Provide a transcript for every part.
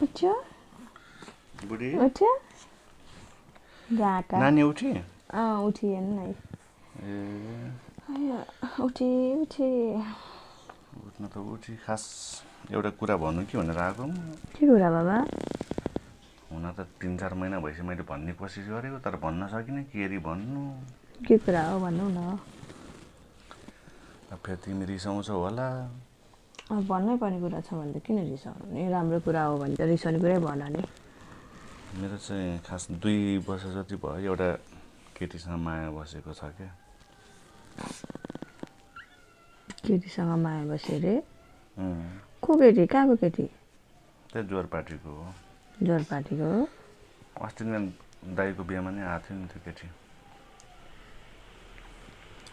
उठ्यो बुढी उठ्यो जाका नानी उठी उठिएन नै उठी उठ्न त उठी खास एउटा कुरा भन्नु कि भनेर आएको के कुरा बाबा हुन त 3-4 महिना भइसक्यो मैले भन्ने कोसिस गरेको तर भन्न सकिनँ के अरे भन्नु के कुरा हो भन्नु न फेरि तिमी रिसाउँछौ होला भन्नै पर्ने कुरा छ भने त किन रिसाउनु नि राम्रो कुरा हो भने त रिसाउने कुरै भन नि मेरो चाहिँ खास 2 वर्ष जति भयो एउटा केटीसँग माया बसेको छ क्या केटीसँग माया बस्यो रे को केटी कहाँको केटी त्यही जोरपाटीको हो जोरपाटीको हो अस्ति नै दाइको बिहामा नै आएको थियो नि त्यो केटी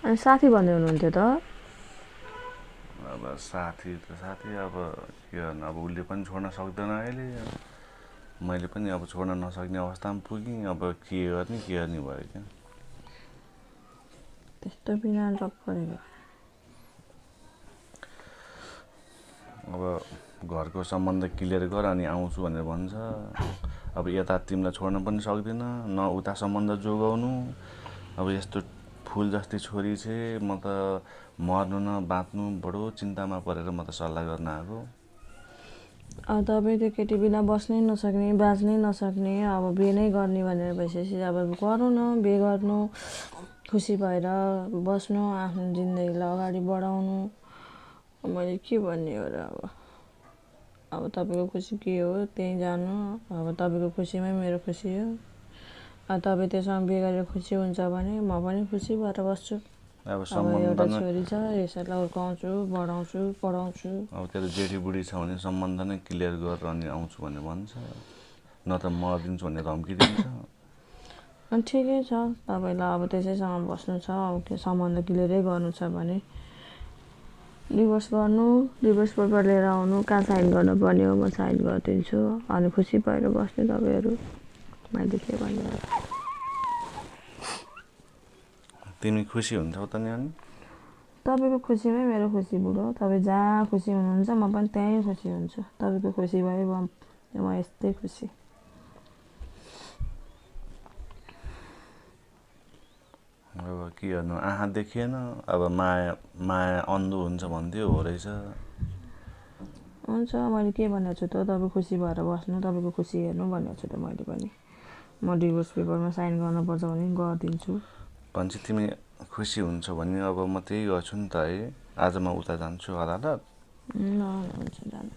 अनि साथी भन्दै हुनुहुन्थ्यो त अब साथी त साथी अब के गर्नु अब उसले पनि छोड्न सक्दैन अहिले मैले पनि अब छोड्न नसक्ने अवस्थामा पुगेँ अब के गर्ने भयो क्या त्यस्तो बिना लप गरेको अब घरको सम्बन्ध क्लियर गर अनि आउँछु भनेर भन्छ अब यता तिमीलाई छोड्न पनि सक्दिन न उता सम्बन्ध जोगाउनु अब यस्तो फुल जस्तै छोरी चाहिँ म त मर्नु न बाँच्नु बडो चिन्तामा परेर म त सल्लाह गर्न आएको अब तपाईँ त्यो केटी बिना बस्नै नसक्ने बाँच्नै नसक्ने अब बिहे नै गर्ने भनेर भइसकेपछि अब गर्नु न बिहे गर्नु खुसी भएर बस्नु आफ्नो जिन्दगीलाई अगाडि बढाउनु मैले के भन्ने हो र अब तपाईँको खुसी के हो त्यहीँ जानु अब तपाईँको खुसीमै मेरो खुसी हो अब तपाईँ त्योसँग बिहे गरेर खुसी हुन्छ भने म पनि खुसी भएर बस्छु अब एउटा छोरी छ यसैलाई हुर्काउँछु बढाउँछु पढाउँछु अब त्यो जेठी बुढी छ भने सम्बन्ध नै क्लियर गरेर अनि आउँछु भनेर भन्छ न त मरिदिन्छु भनेर धम्की दिन्छ अनि ठिकै छ तपाईँलाई अब त्यसैसँग बस्नु छ अब के सम्बन्ध क्लियरै गर्नु छ भने डिभोर्स गर्नु डिभोर्स पेपर लिएर आउनु कहाँ साइन गर्नुपर्ने हो म साइन गरिदिन्छु अनि खुसी भएर बस्ने तपाईँहरू मैले के भन्नु तिमी खुसी हुन्छौ त नि अनि तपाईँको खुसीमै मेरो खुसी बुढो तपाईँ जहाँ खुसी हुनुहुन्छ म पनि त्यहीँ खुसी हुन्छु तपाईँको खुसी भयो म यस्तै खुसी अब के गर्नु आँखा देखिएन अब माया अन्धो हुन्छ भन्थ्यो हो रहेछ हुन्छ मैले के भनेको छु त तपाईँ खुसी भएर बस्नु तपाईँको खुसी हेर्नु भनेको छु त मैले पनि म डिभोर्स पेपरमा साइन गर्नुपर्छ भने गरिदिन्छु भन्छ तिमी खुसी हुन्छौ भने अब म त्यही गर्छु नि त है आज म उता जान्छु होला त ल हुन्छ जानु